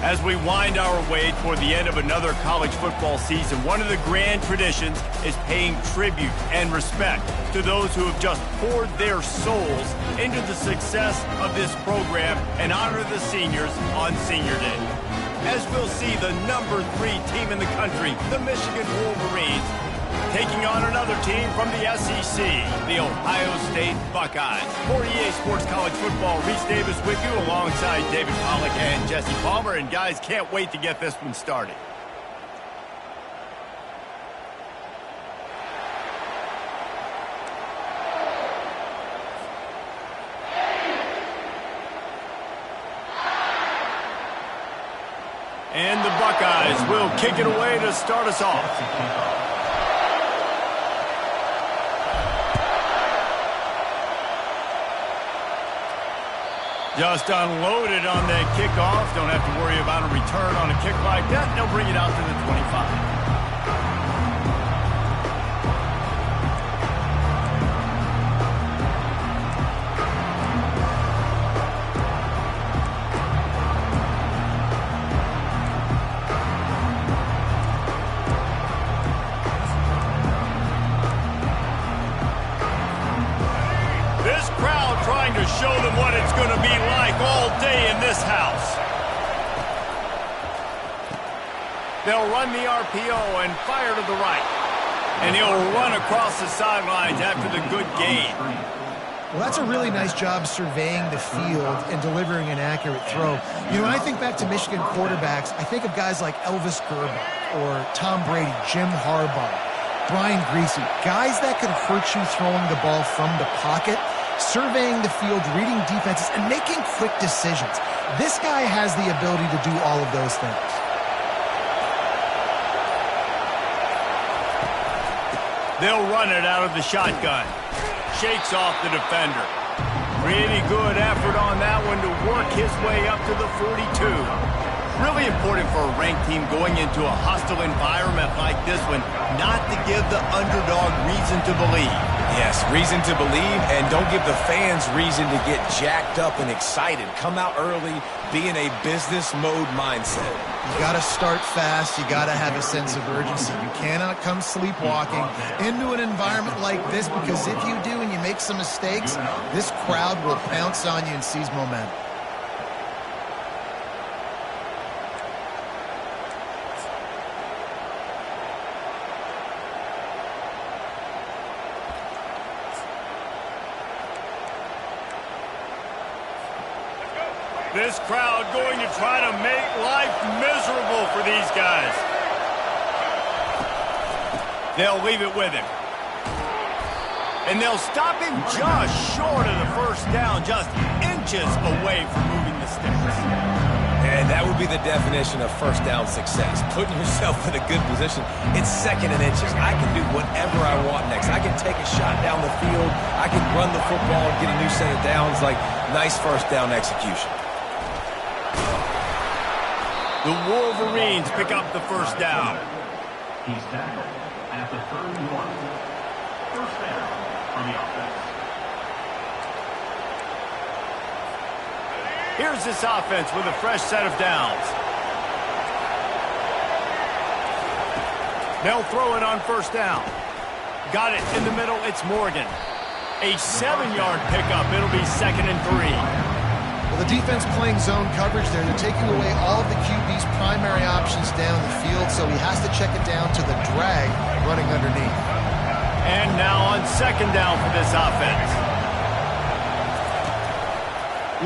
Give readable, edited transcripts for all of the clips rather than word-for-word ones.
As we wind our way toward the end of another college football season, one of the grand traditions is paying tribute and respect to those who have just poured their souls into the success of this program and honor the seniors on Senior Day. As we'll see the number 3 team in the country, the Michigan Wolverines, taking on another team from the SEC, the Ohio State Buckeyes. For EA Sports College Football, Reese Davis with you alongside David Pollack and Jesse Palmer. And guys, can't wait to get this one started. And the Buckeyes will kick it away to start us off. Just unloaded on that kickoff. Don't have to worry about a return on a kick like that. They'll bring it out to the 25. Trying to show them what it's going to be like all day in this house. They'll run the RPO and fire to the right. And he'll run across the sidelines after the good gain. Well, that's a really nice job surveying the field and delivering an accurate throw. You know, when I think back to Michigan quarterbacks, I think of guys like Elvis Grbac or Tom Brady, Jim Harbaugh, Brian Griese, guys that could hurt you throwing the ball from the pocket, surveying the field, reading defenses, and making quick decisions. This guy has the ability to do all of those things. They'll run it out of the shotgun. Shakes off the defender. Pretty good effort on that one to work his way up to the 42. Really important for a ranked team going into a hostile environment like this one, not to give the underdog reason to believe. Yes, reason to believe, and don't give the fans reason to get jacked up and excited. Come out early, be in a business mode mindset. You got to start fast. You got to have a sense of urgency. You cannot come sleepwalking into an environment like this, because if you do and you make some mistakes, this crowd will pounce on you and seize momentum. This crowd going to try to make life miserable for these guys. They'll leave it with him. And they'll stop him just short of the first down, just inches away from moving the sticks. And that would be the definition of first down success. Putting yourself in a good position. It's second and inches. I can do whatever I want next. I can take a shot down the field. I can run the football and get a new set of downs. Like, nice first down execution. The Wolverines pick up the first down. He's tackled at the 31. First down for the offense. Here's this offense with a fresh set of downs. They'll throw it on first down. Got it in the middle. It's Morgan. A 7-yard pickup. It'll be 2nd and 3. Well, the defense playing zone coverage there. They're taking away all of the QB's primary options down the field, so he has to check it down to the drag running underneath. And now on second down for this offense.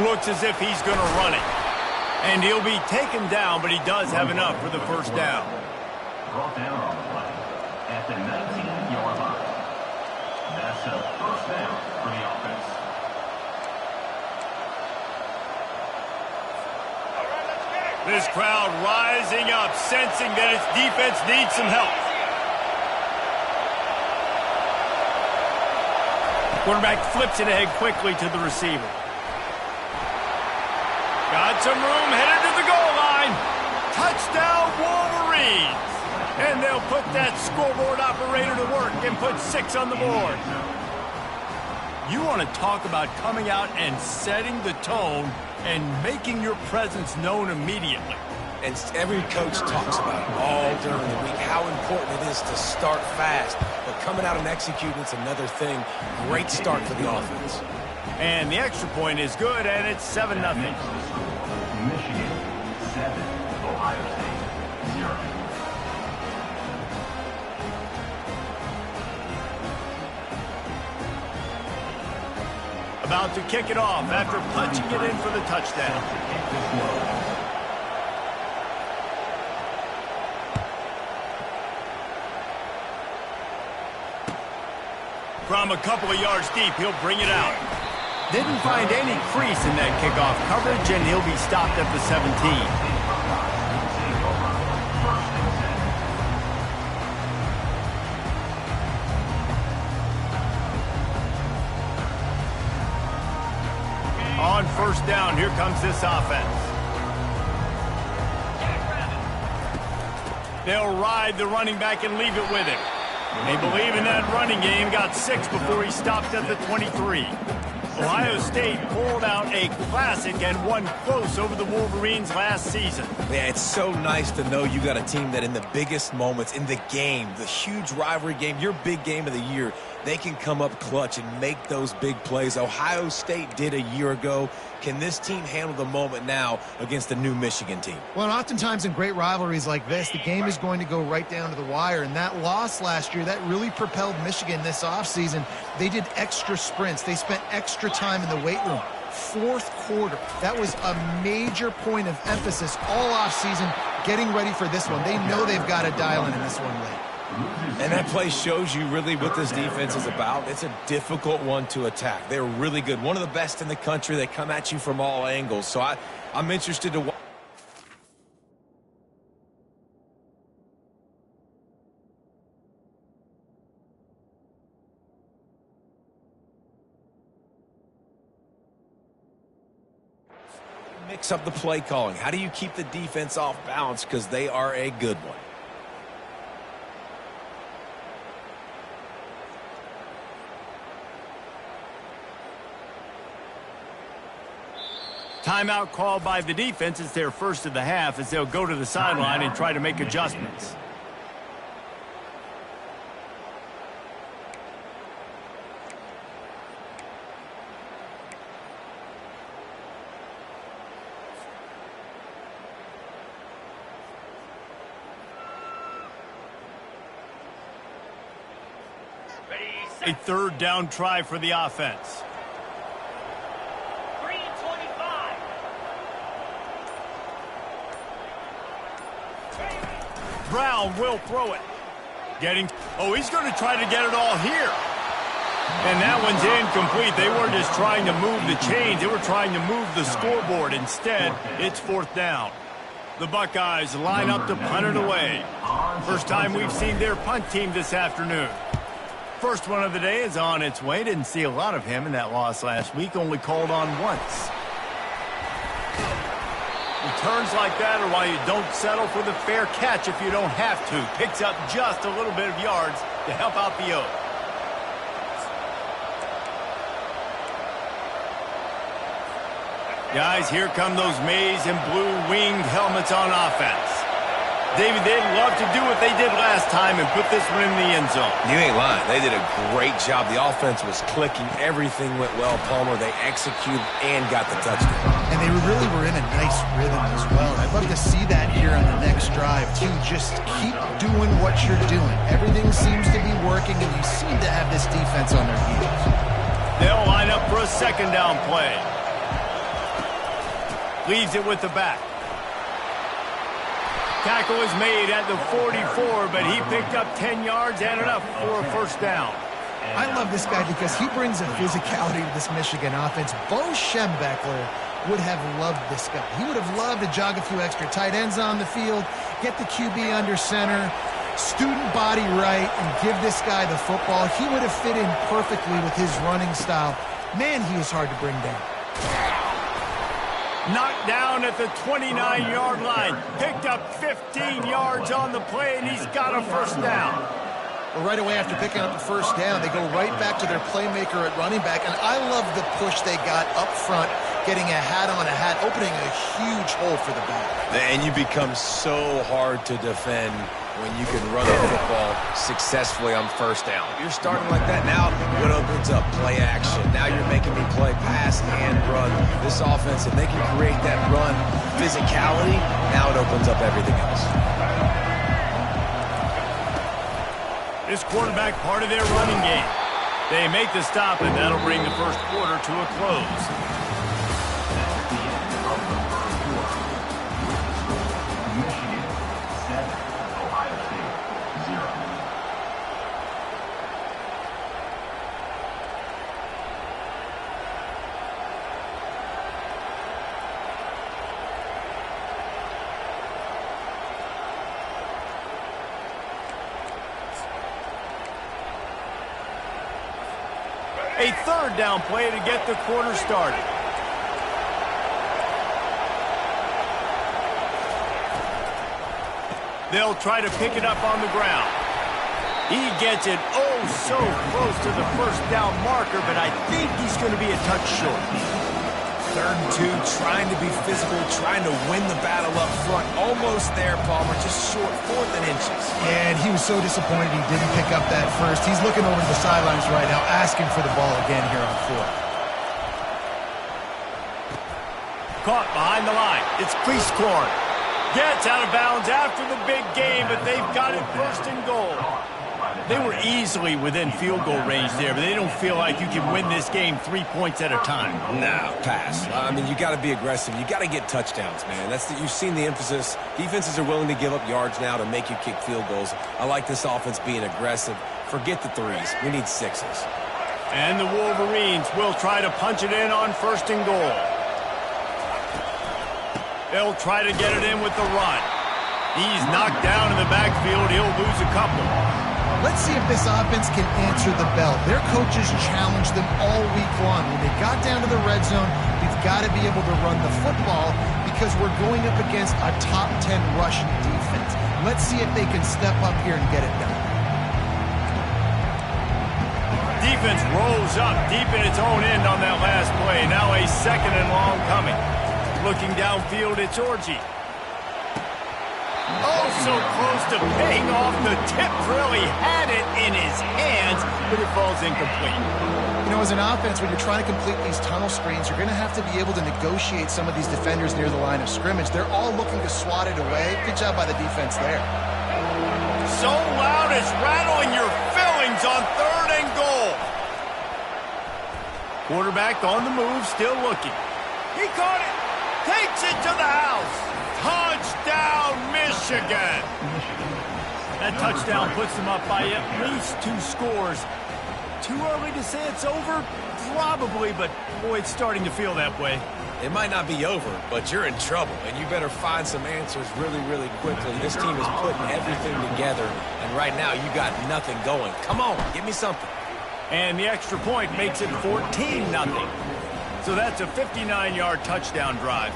Looks as if he's going to run it. And he'll be taken down, but he does have enough for the first down. Brought down on the play at the 19-yard line. That's a first down for the offense. This crowd rising up, sensing that its defense needs some help. Quarterback flips it ahead quickly to the receiver. Got some room, headed to the goal line. Touchdown, Wolverines. And they'll put that scoreboard operator to work and put 6 on the board. You want to talk about coming out and setting the tone and making your presence known immediately. And every coach talks about it all during the week, how important it is to start fast. But coming out and executing, it's another thing. Great start for the offense. And the extra point is good, and it's 7-0. Michigan 7, Ohio State 0. About to kick it off after punching it in for the touchdown. From a couple of yards deep, he'll bring it out. Didn't find any crease in that kickoff coverage, and he'll be stopped at the 17. On first down, here comes this offense. They'll ride the running back and leave it with him. They believe in that running game. Got 6 before he stopped at the 23. Ohio State pulled out a classic and won close over the Wolverines last season. Yeah, it's so nice to know you got a team that in the biggest moments in the game, the huge rivalry game, your big game of the year, they can come up clutch and make those big plays. Ohio State did a year ago. Can this team handle the moment now against the new Michigan team? Well, oftentimes in great rivalries like this, the game is going to go right down to the wire. And that loss last year, that really propelled Michigan this offseason. They did extra sprints. They spent extra time in the weight room. Fourth quarter, that was a major point of emphasis all offseason, getting ready for this one. They know they've got to dial in this one late. And that play shows you really what this defense is about. It's a difficult one to attack. They're really good. One of the best in the country. They come at you from all angles. So I'm interested to watch. Mix up the play calling. How do you keep the defense off balance? Because they are a good one. Timeout called by the defense. It's their first of the half as they'll go to the sideline and try to make adjustments. A third down try for the offense. Brown will throw it. He's going to try to get it all here. And that one's incomplete. They weren't just trying to move the chains. They were trying to move the scoreboard. Instead, it's fourth down. The Buckeyes line up to punt it away. First time we've seen their punt team this afternoon. First one of the day is on its way. Didn't see a lot of him in that loss last week. Only called on once. Returns like that are why you don't settle for the fair catch if you don't have to. Picks up just a little bit of yards to help out the Oak. Guys, here come those maize and blue winged helmets on offense. David, they'd love to do what they did last time and put this one in the end zone. You ain't lying. They did a great job. The offense was clicking. Everything went well, Palmer. They executed and got the touchdown. And they really were in a nice rhythm as well. I'd love to see that here on the next drive, too. Just keep doing what you're doing. Everything seems to be working, and you seem to have this defense on their heels. They'll line up for a second down play. Leaves it with the back. Tackle is made at the 44, but he picked up 10 yards and enough for a first down. I love this guy because he brings a physicality to this Michigan offense. Bo Schembechler would have loved this guy. He would have loved to jog a few extra tight ends on the field, get the QB under center, student body right, and give this guy the football. He would have fit in perfectly with his running style. Man, he is hard to bring down. Knocked down at the 29-yard line. Picked up 15 yards on the play, and he's got a first down. Well, right away after picking up the first down, they go right back to their playmaker at running back, and I love the push they got up front getting a hat-on-a-hat, opening a huge hole for the back. And you become so hard to defend when you can run the football successfully on first down. You're starting like that. Now what opens up? Play action. Now you're making me play pass and run. This offense, if they can create that run physicality, now it opens up everything else. This quarterback part of their running game. They make the stop, and that'll bring the first quarter to a close. Michigan 7, Ohio State 0. A third down play to get the quarter started. They'll try to pick it up on the ground. He gets it oh so close to the first down marker, but I think he's going to be a touch short. 3rd and 2, trying to be physical, trying to win the battle up front. Almost there, Palmer, just short, 4th and inches. And he was so disappointed he didn't pick up that first. He's looking over to the sidelines right now, asking for the ball again here on 4th. Caught behind the line. It's Cleescorn. Gets out of bounds after the big game, but they've got it 1st and goal. They were easily within field goal range there, but they don't feel like you can win this game 3 points at a time. No, pass. I mean, you got to be aggressive. You got to get touchdowns, man. You've seen the emphasis. Defenses are willing to give up yards now to make you kick field goals. I like this offense being aggressive. Forget the 3s. We need 6s. And the Wolverines will try to punch it in on 1st and goal. They'll try to get it in with the run. He's knocked down in the backfield. He'll lose a couple. Let's see if this offense can answer the bell. Their coaches challenged them all week long. When they got down to the red zone, we've got to be able to run the football because we're going up against a top 10 rushing defense. Let's see if they can step up here and get it done. Defense rolls up deep in its own end on that last play. Now a 2nd and long coming. Looking downfield, it's Orji. Oh, so close to paying off. The tip really had it in his hands, but it falls incomplete. You know, as an offense, when you're trying to complete these tunnel screens, you're going to have to be able to negotiate some of these defenders near the line of scrimmage. They're all looking to swat it away. Good job by the defense there. So loud it's rattling your fillings on 3rd and goal. Quarterback on the move, still looking. He caught it. Takes it to the house. Touchdown, Michigan. That touchdown puts them up by at least 2 scores. Too early to say it's over? Probably, but boy, it's starting to feel that way. It might not be over, but you're in trouble, and you better find some answers really, really quickly. This team is putting everything together, and right now you got nothing going. Come on, give me something. And the extra point makes it 14-0. So that's a 59-yard touchdown drive.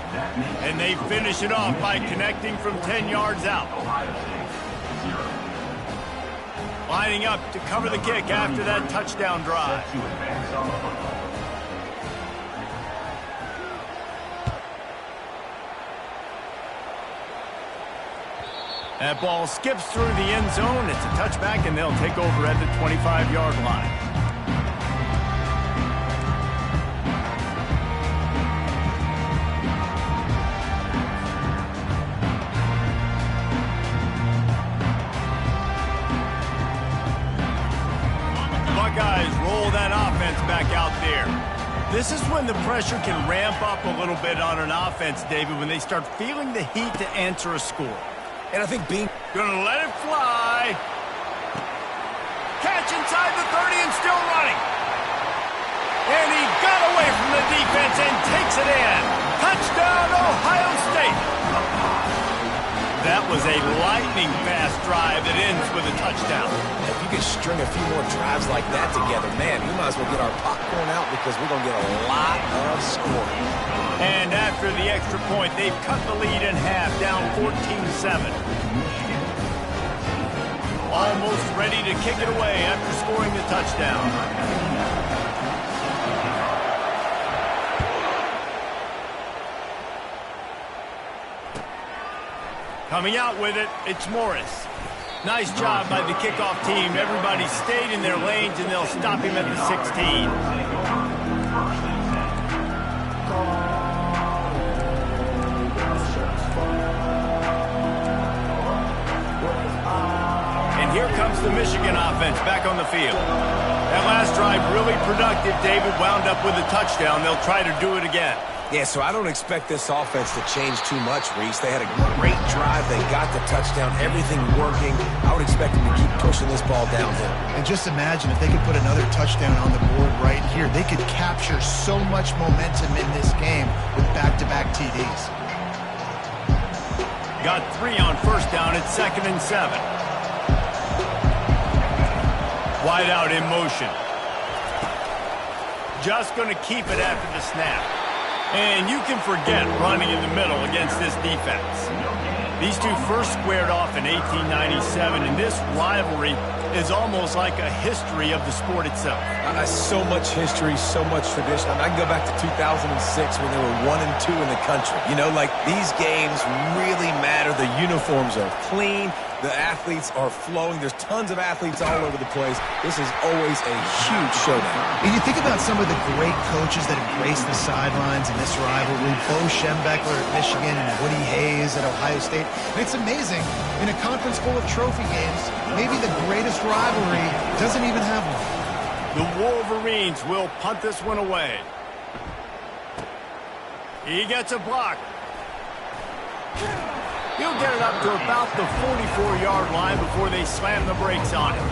And they finish it off by connecting from 10 yards out. Lining up to cover the kick after that touchdown drive. That ball skips through the end zone. It's a touchback, and they'll take over at the 25-yard line. Buckeyes roll that offense back out there. This is when the pressure can ramp up a little bit on an offense, David, when they start feeling the heat to answer a score. And I think being Gonna let it fly. Catch inside the 30 and still running. And he got away from the defense and takes it in. Touchdown, Ohio State. That was a lightning-fast drive that ends with a touchdown. If you could string a few more drives like that together, man, we might as well get our popcorn out because we're going to get a lot of scoring. And after the extra point, they've cut the lead in half, down 14-7. Almost ready to kick it away after scoring the touchdown. Coming out with it, it's Morris. Nice job by the kickoff team. Everybody stayed in their lanes, and they'll stop him at the 16. And here comes the Michigan offense back on the field. That last drive really productive. David wound up with a touchdown. They'll try to do it again. Yeah, so I don't expect this offense to change too much, Reese. They had a great drive. They got the touchdown, everything working. I would expect them to keep pushing this ball downhill. And just imagine if they could put another touchdown on the board right here. They could capture so much momentum in this game with back-to-back TDs. Got 3 on first down. It's 2nd and 7. Wide out in motion. Just going to keep it after the snap. And you can forget running in the middle against this defense. These two first squared off in 1897, and this rivalry is almost like a history of the sport itself. So much history, so much tradition. I can go back to 2006 when they were 1-2 in the country. You know, like, these games really matter. The uniforms are clean. The athletes are flowing. There's tons of athletes all over the place. This is always a huge showdown. And you think about some of the great coaches that have graced the sidelines in this rivalry. Bo Schembechler at Michigan and Woody Hayes at Ohio State. And it's amazing, in a conference full of trophy games, maybe the greatest rivalry doesn't even have one. The Wolverines will punt this one away. He gets a block. He'll get it up to about the 44-yard line before they slam the brakes on him.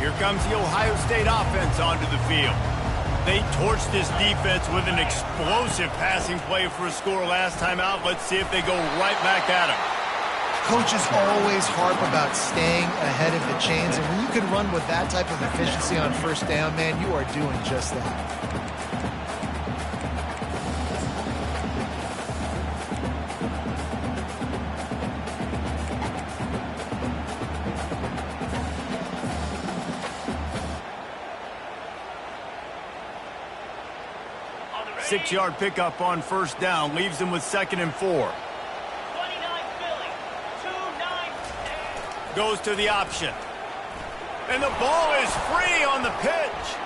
Here comes the Ohio State offense onto the field. They torched this defense with an explosive passing play for a score last time out. Let's see if they go right back at him. Coaches always harp about staying ahead of the chains, and when you can run with that type of efficiency on first down, man, you are doing just that. Six-yard pickup on first down leaves them with 2nd and 4. Goes to the option. And the ball is free on the pitch.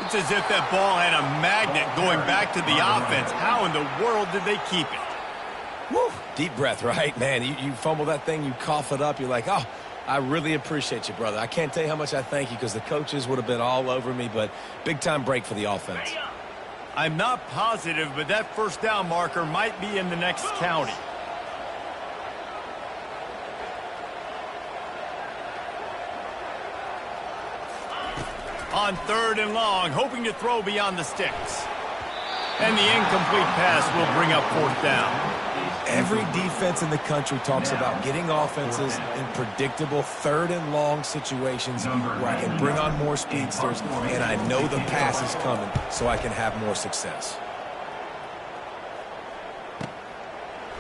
It's as if that ball had a magnet going back to the offense. How in the world did they keep it? Woo. Deep breath, right? Man, you fumble that thing, you cough it up, you're like, oh, I really appreciate you, brother. I can't tell you how much I thank you because the coaches would have been all over me, but big-time break for the offense. I'm not positive, but that first down marker might be in the next county. On 3rd and long, hoping to throw beyond the sticks. And the incomplete pass will bring up 4th down. Every defense in the country talks about getting offenses in predictable 3rd and long situations where I can bring on more speedsters, and I know the pass is coming so I can have more success.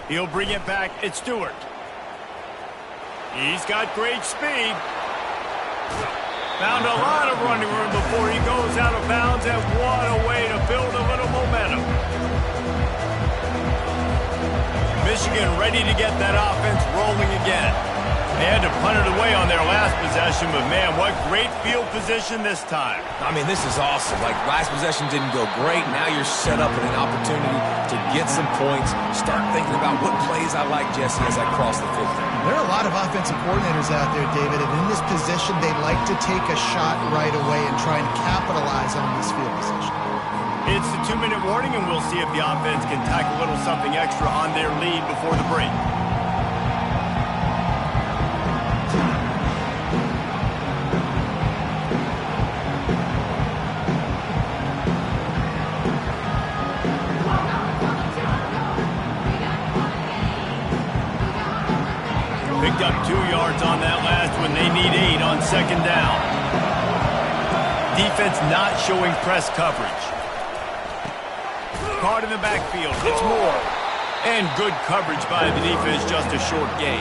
He'll bring it back. It's Stewart. He's got great speed. Found a lot of running room before he goes out of bounds, and what a way to build a little momentum. Michigan ready to get that offense rolling again. They had to punt it away on their last possession, but man, what great field position this time. I mean, this is awesome. Like, last possession didn't go great. Now you're set up with an opportunity to get some points. Start thinking about what plays I like, Jesse, as I cross the 50. There are a lot of offensive coordinators out there, David, and in this position, they like to take a shot right away and try and capitalize on this field position. It's the 2-minute warning, and we'll see if the offense can tack a little something extra on their lead before the break. Picked up 2 yards on that last one. They need 8 on 2nd down. Defense not showing press coverage. Caught in the backfield. It's Moore. And good coverage by the defense, just a short gain.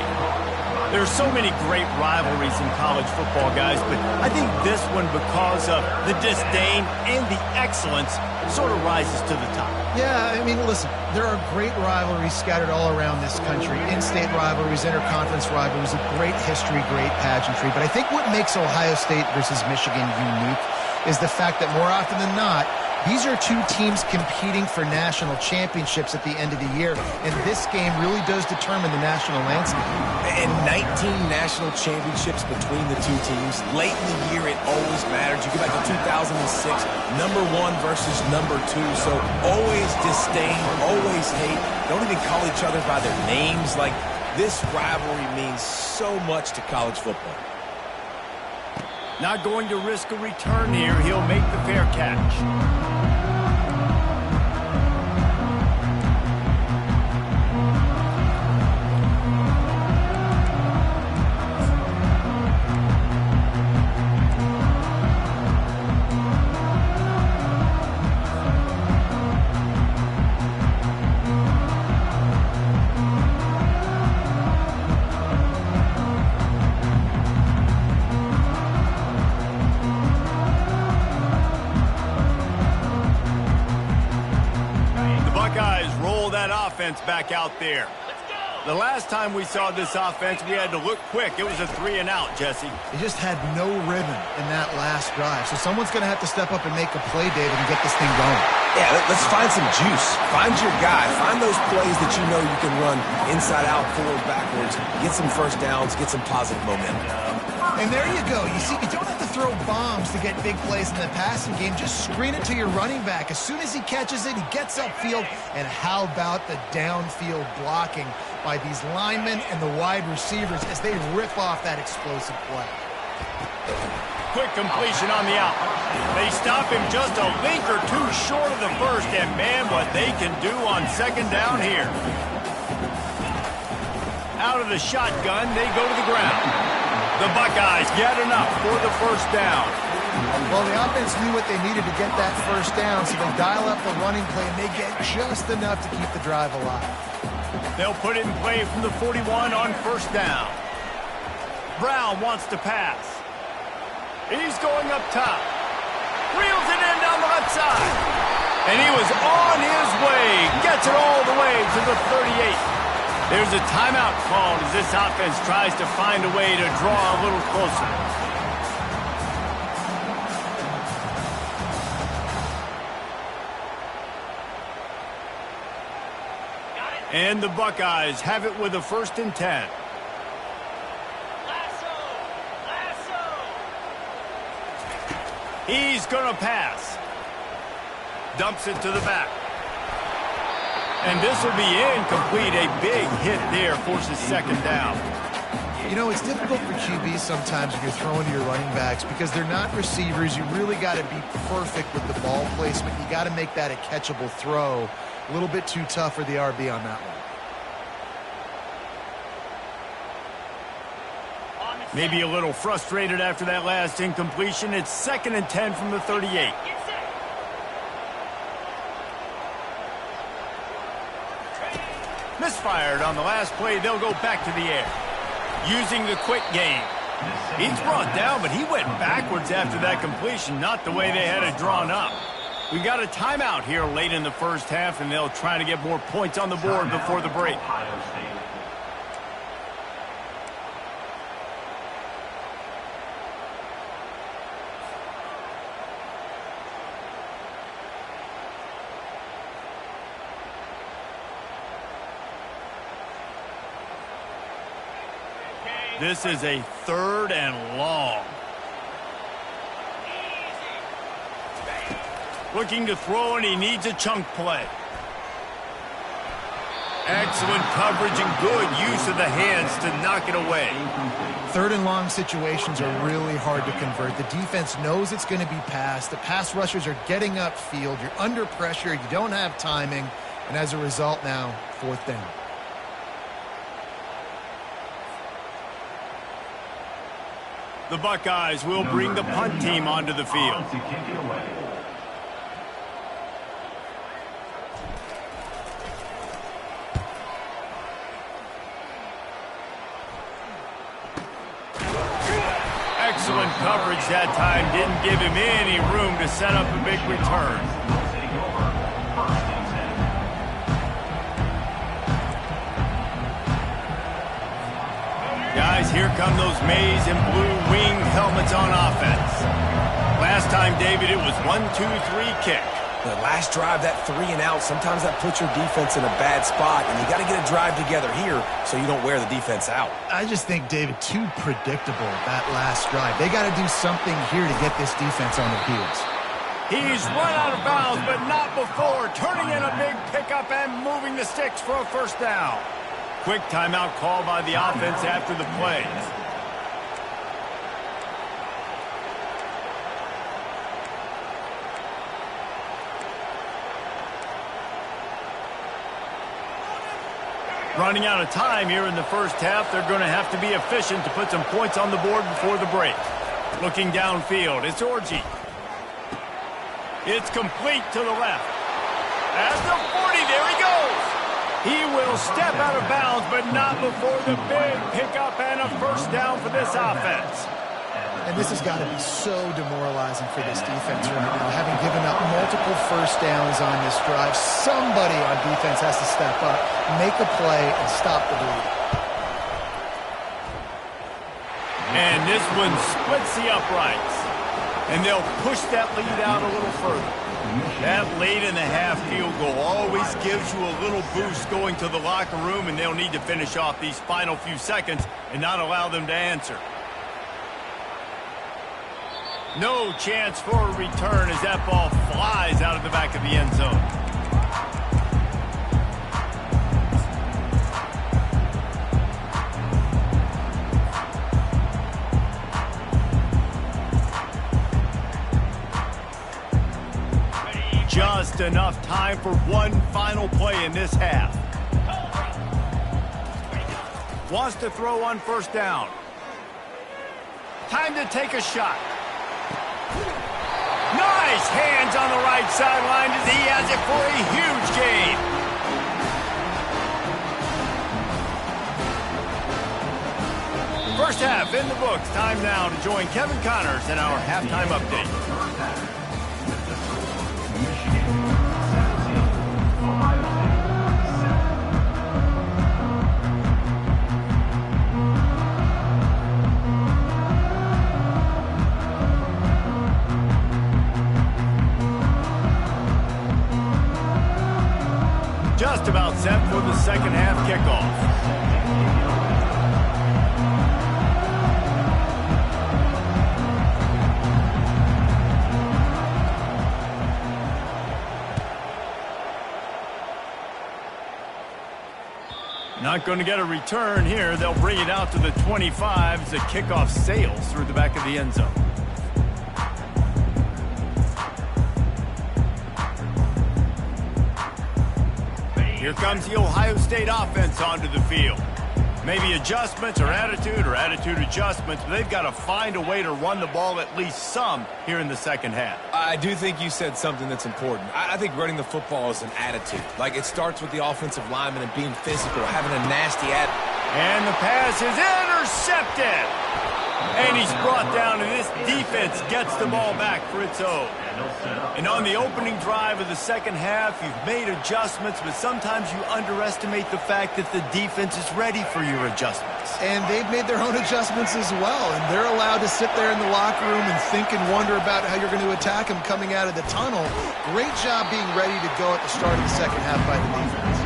There's so many great rivalries in college football, guys, but I think this one, because of the disdain and the excellence, sort of rises to the top. Yeah, I mean, listen, there are great rivalries scattered all around this country. In-state rivalries, interconference rivalries, a great history, great pageantry. But I think what makes Ohio State versus Michigan unique is the fact that more often than not, these are two teams competing for national championships at the end of the year, and this game really does determine the national landscape. And 19 national championships between the two teams. Late in the year, it always matters. You go back to 2006, number 1 versus number 2, so always disdain, always hate. Don't even call each other by their names. Like, this rivalry means so much to college football. Not going to risk a return here. He'll make the fair catch. Back out there. The last time we saw this offense, we had to look quick. It was a 3-and-out, Jesse. They just had no rhythm in that last drive. So someone's going to have to step up and make a play, David, and get this thing going. Yeah, let's find some juice. Find your guy. Find those plays that you know you can run inside out, forward, backwards. Get some first downs. Get some positive momentum. And there you go. You see, you don't have to throw bombs to get big plays in the passing game. Just screen it to your running back. As soon as he catches it, he gets upfield. And how about the downfield blocking by these linemen and the wide receivers as they rip off that explosive play. Quick completion on the out. They stop him just a link or two short of the first. And, man, what they can do on second down here. Out of the shotgun, they go to the ground. The Buckeyes get enough for the first down. Well, the offense knew what they needed to get that first down, so they dial up the running play, and they get just enough to keep the drive alive. They'll put it in play from the 41 on first down. Brown wants to pass. He's going up top. Reels it in down the left side. And he was on his way. Gets it all the way to the 38. There's a timeout called as this offense tries to find a way to draw a little closer. And the Buckeyes have it with a 1st and 10. He's going to pass. Dumps it to the back. And this will be incomplete. A big hit there forces second down. You know, it's difficult for QBs sometimes when you're throwing to your running backs because they're not receivers. You really got to be perfect with the ball placement. You got to make that a catchable throw. A little bit too tough for the RB on that one. Maybe a little frustrated after that last incompletion. It's 2nd and 10 from the 38. Misfired on the last play. They'll go back to the air. Using the quick game. He's brought down, but he went backwards after that completion, not the way they had it drawn up. We got a timeout here late in the first half, and they'll try to get more points on the board before the break. This is a 3rd and long. Looking to throw, and he needs a chunk play. Excellent coverage and good use of the hands to knock it away. 3rd and long situations are really hard to convert. The defense knows it's going to be passed. The pass rushers are getting upfield. You're under pressure. You don't have timing. And as a result now, 4th down. The Buckeyes will bring the punt team onto the field. Excellent coverage that time. Didn't give him any room to set up a big return. Guys, here come those maize and blue winged helmets on offense. Last time, David, it was 1-2-3 kick. The last drive, that 3 and out, sometimes that puts your defense in a bad spot, and you got to get a drive together here so you don't wear the defense out. I just think, David, too predictable, that last drive. They got to do something here to get this defense on their heels. He's run out of bounds, but not before. Turning in a big pickup and moving the sticks for a first down. Quick timeout call by the offense after the plays. Running out of time here in the first half. They're going to have to be efficient to put some points on the board before the break. Looking downfield, it's Orji. It's complete to the left. At the 40, there he goes. He will step out of bounds, but not before the big pickup and a first down for this offense. And this has got to be so demoralizing for this defense right now, having given up multiple first downs on this drive. Somebody on defense has to step up, make a play, and stop the bleed. And this one splits the uprights. And they'll push that lead out a little further. That late-in-the-half field goal always gives you a little boost going to the locker room, and they'll need to finish off these final few seconds and not allow them to answer. No chance for a return as that ball flies out of the back of the end zone. Just enough time for one final play in this half. Wants to throw on first down. Time to take a shot. Nice hands on the right sideline as he has it for a huge gain. First half in the books. Time now to join Kevin Connors in our halftime update. Just about set for the second half kickoff. Not going to get a return here. They'll bring it out to the 25 as the kickoff sails through the back of the end zone. Here comes the Ohio State offense onto the field. Maybe adjustments or attitude adjustments, but they've got to find a way to run the ball at least some here in the second half. I do think you said something that's important. I think running the football is an attitude. Like, it starts with the offensive lineman and being physical, having a nasty attitude. And the pass is intercepted. And he's brought down, and this defense gets the ball back for its own. And on the opening drive of the second half, you've made adjustments, but sometimes you underestimate the fact that the defense is ready for your adjustments. And they've made their own adjustments as well, and they're allowed to sit there in the locker room and think and wonder about how you're going to attack them coming out of the tunnel. Great job being ready to go at the start of the second half by the defense.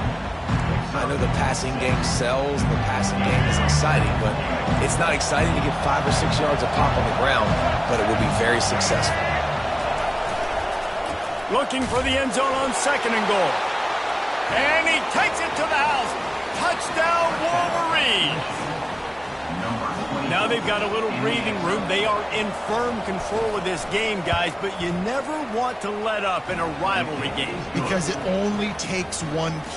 I know the passing game sells, the passing game is exciting, but it's not exciting to get 5 or 6 yards of pop on the ground, but it will be very successful. Looking for the end zone on second and goal. And he takes it to the house. Touchdown, Wolverines. Now they've got a little breathing room. They are in firm control of this game, guys, but you never want to let up in a rivalry game. Because it only takes one play.